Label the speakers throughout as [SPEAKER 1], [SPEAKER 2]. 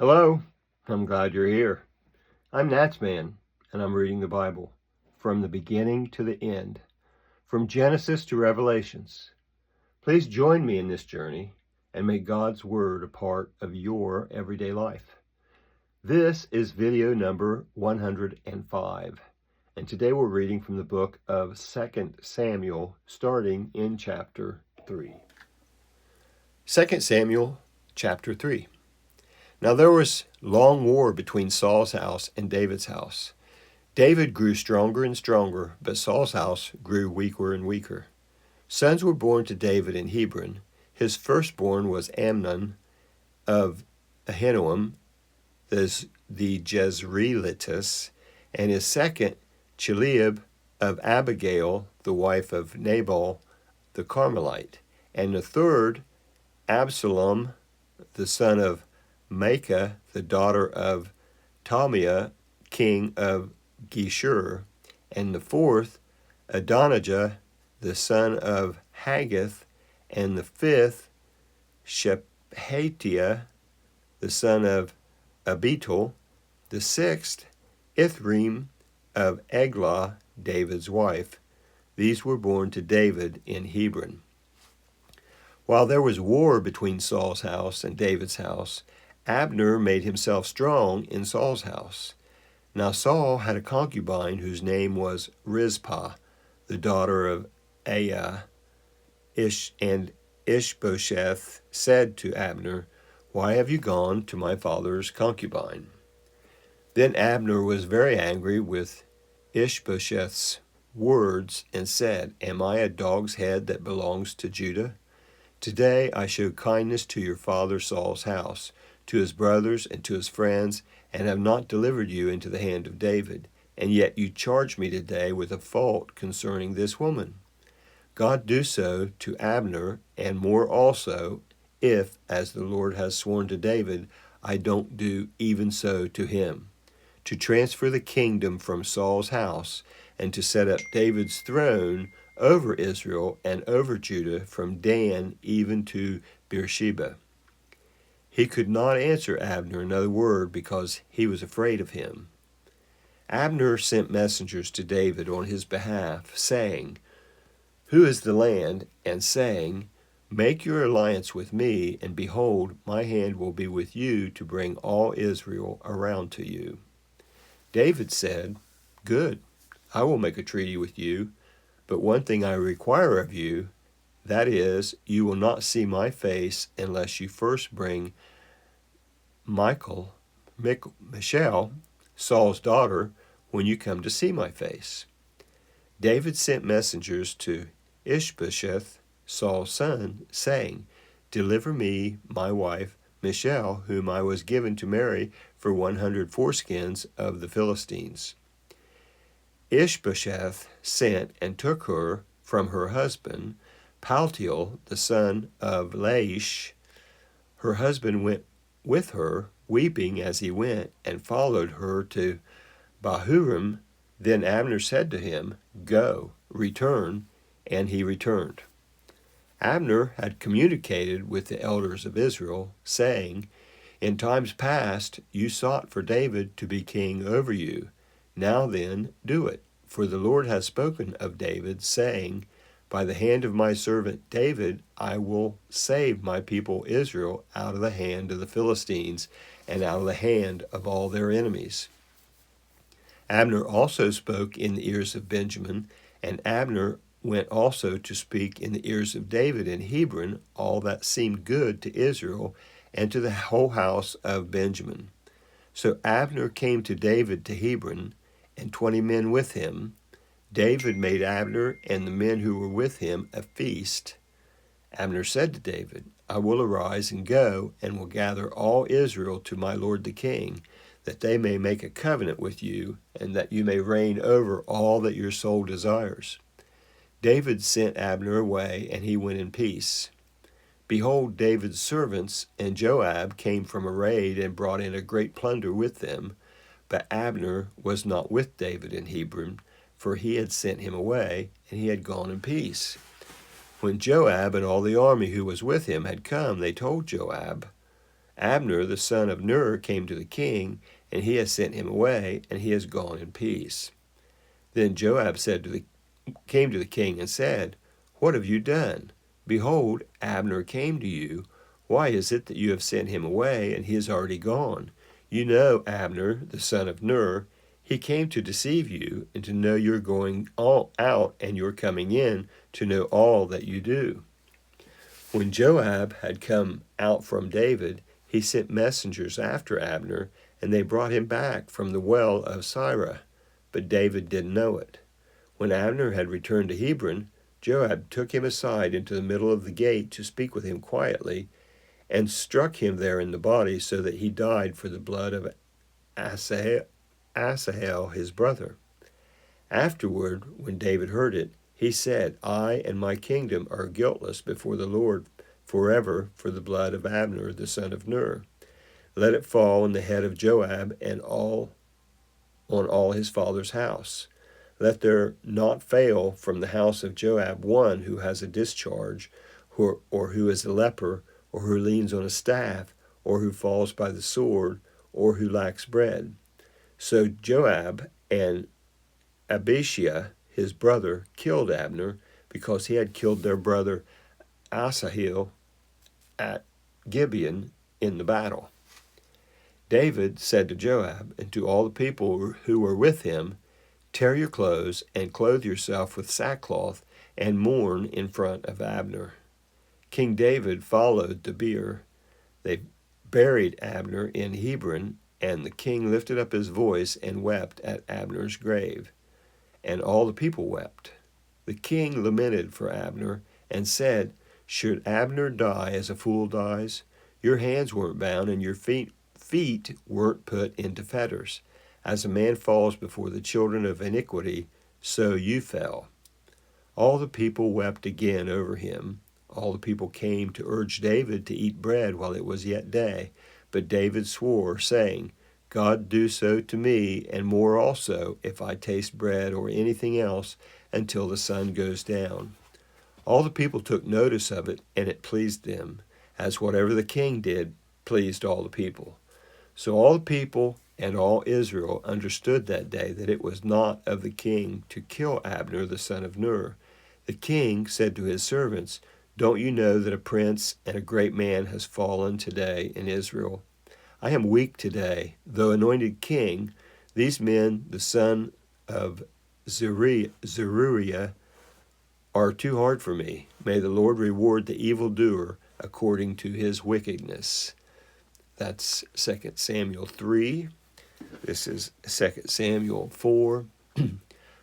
[SPEAKER 1] Hello, I'm glad you're here. I'm NatsMan, and I'm reading the Bible from the beginning to the end, from Genesis to Revelations. Please join me in this journey and make God's Word a part of your everyday life. This is video number 105, and today we're reading from the book of 2 Samuel, starting in chapter 3. 2 Samuel, chapter 3. Now there was long war between Saul's house and David's house. David grew stronger and stronger, but Saul's house grew weaker and weaker. Sons were born to David in Hebron. His firstborn was Amnon of Ahinoam, the Jezreelitess, and his second, Chileab of Abigail, the wife of Nabal the Carmelite, and the third, Absalom, the son of Maacah, the daughter of Talmai, king of Geshur, and the fourth, Adonijah, the son of Haggith, and the fifth, Shephatiah, the son of Abital, the sixth, Ithream of Eglah, David's wife. These were born to David in Hebron. While there was war between Saul's house and David's house, Abner made himself strong in Saul's house. Now Saul had a concubine whose name was Rizpah, the daughter of Aiah, and Ishbosheth said to Abner, "Why have you gone to my father's concubine?" Then Abner was very angry with Ishbosheth's words and said, "Am I a dog's head that belongs to Judah? Today I showed kindness to your father Saul's house, to his brothers and to his friends, and have not delivered you into the hand of David. And yet you charge me today with a fault concerning this woman. God do so to Abner, and more also, if, as the Lord has sworn to David, I don't do even so to him, to transfer the kingdom from Saul's house, and to set up David's throne over Israel and over Judah from Dan even to Beersheba." He could not answer Abner another word because he was afraid of him. Abner sent messengers to David on his behalf, saying, "Who is the land?" and saying, "Make your alliance with me, and behold, my hand will be with you to bring all Israel around to you." David said, "Good, I will make a treaty with you, but one thing I require of you, that is, you will not see my face unless you first bring Michal, Saul's daughter, when you come to see my face." David sent messengers to Ishbosheth, Saul's son, saying, "Deliver me my wife Michal, whom I was given to marry for 100 foreskins of the Philistines." Ishbosheth sent and took her from her husband, Paltiel, the son of Laish. Her husband went with her, weeping as he went, and followed her to Bahurim. Then Abner said to him, "Go, return," and he returned. Abner had communicated with the elders of Israel, saying, "In times past you sought for David to be king over you. Now then, do it, for the Lord has spoken of David, saying, by the hand of my servant David I will save my people Israel out of the hand of the Philistines and out of the hand of all their enemies." Abner also spoke in the ears of Benjamin, and Abner went also to speak in the ears of David in Hebron all that seemed good to Israel and to the whole house of Benjamin. So Abner came to David to Hebron, and 20 men with him. David made Abner and the men who were with him a feast. Abner said to David, "I will arise and go, and will gather all Israel to my lord the king, that they may make a covenant with you, and that you may reign over all that your soul desires." David sent Abner away, and he went in peace. Behold, David's servants and Joab came from a raid and brought in a great plunder with them. But Abner was not with David in Hebron, for he had sent him away, and he had gone in peace. When Joab and all the army who was with him had come, they told Joab, Abner, the son of Ner, came to the king, and he has sent him away, and he has gone in peace. Then Joab came to the king and said, What have you done? Behold, Abner came to you. Why is it that you have sent him away, and he is already gone? You know Abner, the son of Ner. He came to deceive you, and to know your going all out and your coming in, to know all that you do. When Joab had come out from David, he sent messengers after Abner, and they brought him back from the well of Sirah. But David didn't know it. When Abner had returned to Hebron, Joab took him aside into the middle of the gate to speak with him quietly, and struck him there in the body, so that he died for the blood of Asahel his brother. Afterward, when David heard it, he said, I and my kingdom are guiltless before the Lord forever for the blood of Abner the son of Ner. Let it fall on the head of Joab and on all his father's house. Let there not fail from the house of Joab one who has a discharge, or who is a leper, or who leans on a staff, or who falls by the sword, or who lacks bread. So Joab and Abishai, his brother, killed Abner, because he had killed their brother Asahel at Gibeon in the battle. David said to Joab and to all the people who were with him, Tear your clothes and clothe yourself with sackcloth and mourn in front of Abner. King David followed the bier. They buried Abner in Hebron, and the king lifted up his voice and wept at Abner's grave. And all the people wept. The king lamented for Abner and said, Should Abner die as a fool dies? Your hands weren't bound, and your feet weren't put into fetters. As a man falls before the children of iniquity, so you fell. All the people wept again over him. All the people came to urge David to eat bread while it was yet day. But David swore, saying, God do so to me, and more also, if I taste bread or anything else, until the sun goes down. All the people took notice of it, and it pleased them, as whatever the king did pleased all the people. So all the people and all Israel understood that day that it was not of the king to kill Abner the son of Ner. The king said to his servants, Don't you know that a prince and a great man has fallen today in Israel? I am weak today, though anointed king. These men, the son of Zeruiah, are too hard for me. May the Lord reward the evildoer according to his wickedness. That's 2 Samuel 3. This is 2 Samuel 4.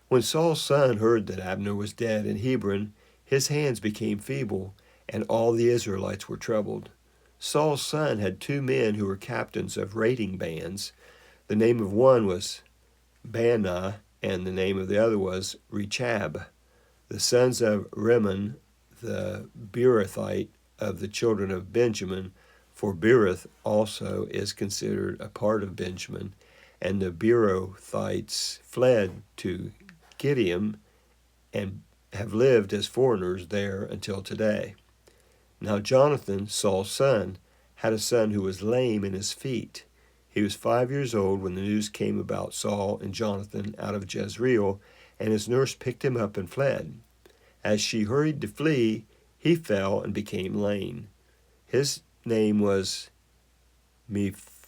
[SPEAKER 1] When Saul's son heard that Abner was dead in Hebron, his hands became feeble, and all the Israelites were troubled. Saul's son had 2 men who were captains of raiding bands. The name of one was Baanah, and the name of the other was Rechab. The sons of Rimmon, the Beerothite of the children of Benjamin, for Beeroth also is considered a part of Benjamin, and the Beerothites fled to Gideon and have lived as foreigners there until today. Now Jonathan, Saul's son, had a son who was lame in his feet. He was 5 years old when the news came about Saul and Jonathan out of Jezreel, and his nurse picked him up and fled. As she hurried to flee, he fell and became lame. His name was Mephibosheth.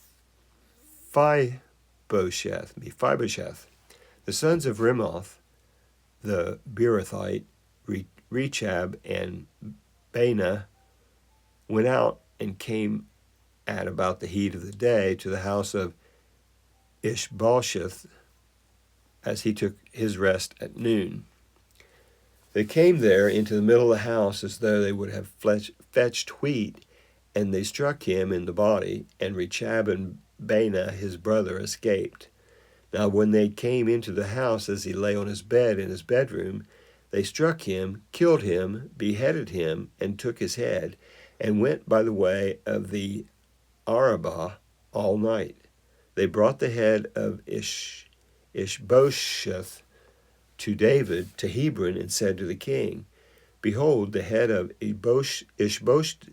[SPEAKER 1] The sons of Rimoth, the Beerothite, Rechab, and Baanah, went out and came at about the heat of the day to the house of Ishbosheth as he took his rest at noon. They came there into the middle of the house as though they would have fetched wheat, and they struck him in the body, and Rechab and Baanah his brother escaped. Now when they came into the house as he lay on his bed in his bedroom, they struck him, killed him, beheaded him, and took his head, and went by the way of the Arabah all night. They brought the head of Ishbosheth to David to Hebron, and said to the king, Behold, the head of Ishbosheth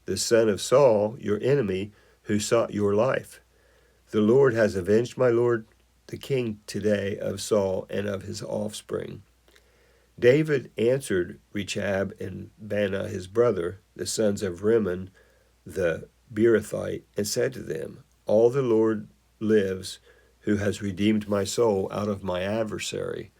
[SPEAKER 1] the son of Saul, your enemy, who sought your life. The Lord has avenged my lord the king today of Saul and of his offspring." David answered Rechab and Baanah his brother, the sons of Rimmon the Beerothite, and said to them, "All the Lord lives, who has redeemed my soul out of my adversary.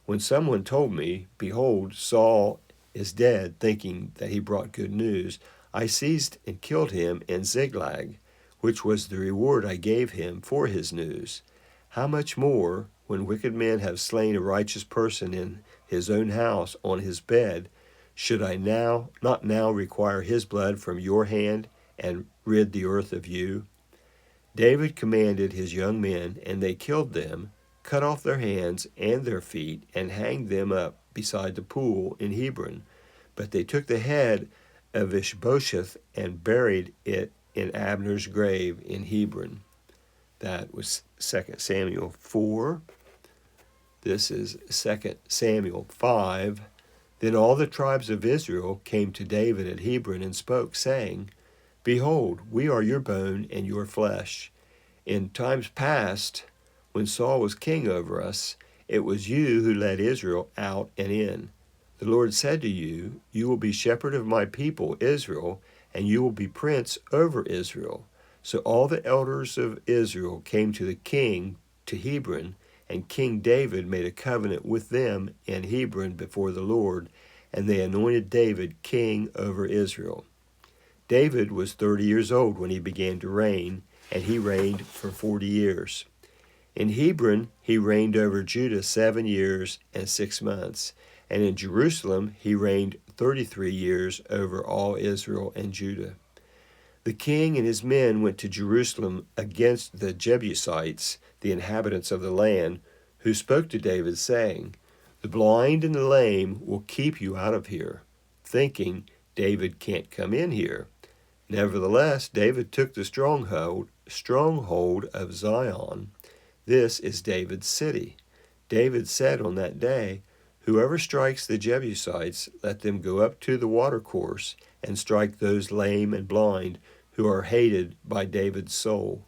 [SPEAKER 1] When someone told me, 'Behold, Saul is dead,' thinking that he brought good news, I seized and killed him in Ziklag, which was the reward I gave him for his news. How much more, when wicked men have slain a righteous person in his own house on his bed, should I not now require his blood from your hand and rid the earth of you?" David commanded his young men, and they killed them, cut off their hands and their feet, and hanged them up beside the pool in Hebron. But they took the head of Ishbosheth and buried it in Abner's grave in Hebron. That was 2 Samuel 4. This is 2 Samuel 5. Then all the tribes of Israel came to David at Hebron and spoke, saying, "Behold, we are your bone and your flesh. In times past, when Saul was king over us, it was you who led Israel out and in. The Lord said to you, 'You will be shepherd of my people Israel, and you will be prince over Israel.' So all the elders of Israel came to the king to Hebron, and King David made a covenant with them in Hebron before the Lord, and they anointed David king over Israel. David was 30 years old when he began to reign, and he reigned for 40 years. In Hebron he reigned over Judah 7 years and 6 months, and in Jerusalem he reigned 33 years over all Israel and Judah. The king and his men went to Jerusalem against the Jebusites, the inhabitants of the land, who spoke to David, saying, "The blind and the lame will keep you out of here," thinking, "David can't come in here." Nevertheless, David took the stronghold of Zion. This is David's city. David said on that day, "Whoever strikes the Jebusites, let them go up to the watercourse and strike those lame and blind who are hated by David's soul."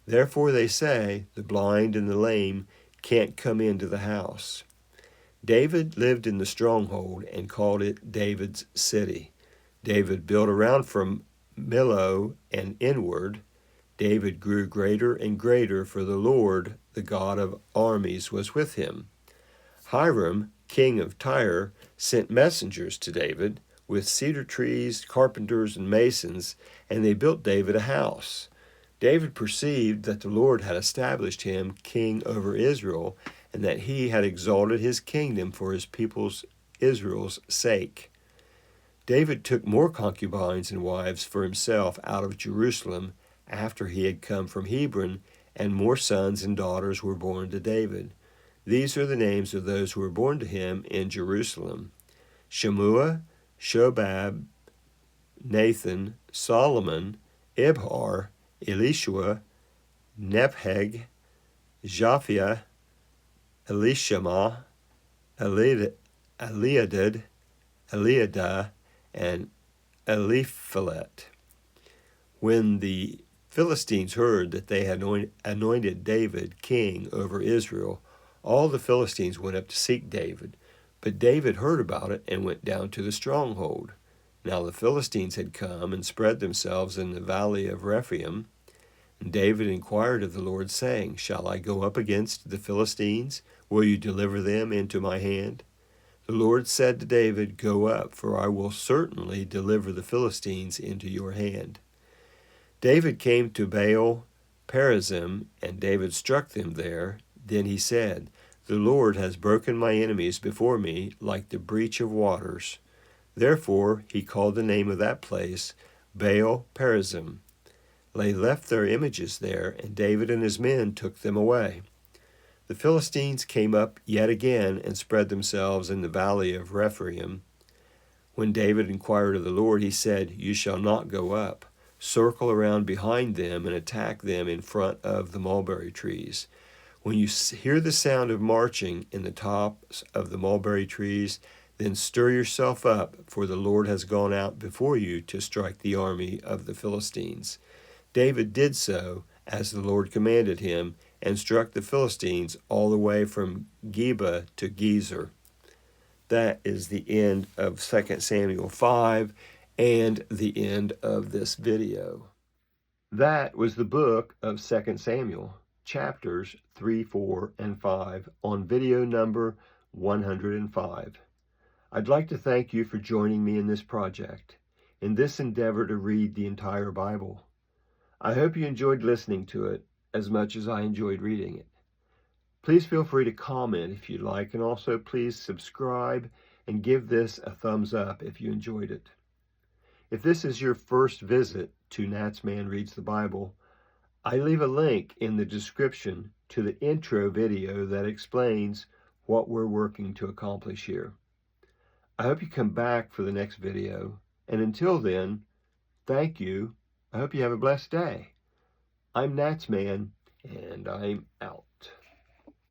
[SPEAKER 1] Therefore they say, "The blind and the lame can't come into the house." David lived in the stronghold and called it David's city. David built around from Millo and inward. David grew greater and greater, for the Lord, the God of armies, was with him. Hiram, king of Tyre, sent messengers to David with cedar trees, carpenters, and masons, and they built David a house. David perceived that the Lord had established him king over Israel, and that he had exalted his kingdom for his people's Israel's sake. David took more concubines and wives for himself out of Jerusalem after he had come from Hebron, and more sons and daughters were born to David. These are the names of those who were born to him in Jerusalem: Shemua, Shobab, Nathan, Solomon, Ibhar, Elishua, Nepheg, Japhia, Elishama, Eliadad, and Eliphalet. When the Philistines heard that they had anointed David king over Israel, all the Philistines went up to seek David. But David heard about it and went down to the stronghold. Now the Philistines had come and spread themselves in the valley of Rephaim. And David inquired of the Lord, saying, "Shall I go up against the Philistines? Will you deliver them into my hand?" The Lord said to David, "Go up, for I will certainly deliver the Philistines into your hand." David came to Baal Perazim, and David struck them there. Then he said, "The Lord has broken my enemies before me like the breach of waters." Therefore he called the name of that place Baal Perazim. They left their images there, and David and his men took them away. The Philistines came up yet again and spread themselves in the valley of Rephaim. When David inquired of the Lord, he said, "You shall not go up. Circle around behind them and attack them in front of the mulberry trees. When you hear the sound of marching in the tops of the mulberry trees, Then stir yourself up, for the Lord has gone out before you to strike the army of the Philistines." David did so as the Lord commanded him, and struck the Philistines all the way from Geba to Gezer. That is the end of 2 Samuel 5 and the end of this video. That was the book of 2 Samuel, chapters 3, 4, and 5 on video number 105. I'd like to thank you for joining me in this project, in this endeavor to read the entire Bible. I hope you enjoyed listening to it as much as I enjoyed reading it. Please feel free to comment if you'd like, and also please subscribe and give this a thumbs up if you enjoyed it. If this is your first visit to NatsMan Reads the Bible, I leave a link in the description to the intro video that explains what we're working to accomplish here. I hope you come back for the next video, and until then, thank you. I hope you have a blessed day. I'm NatsMan, and I'm out.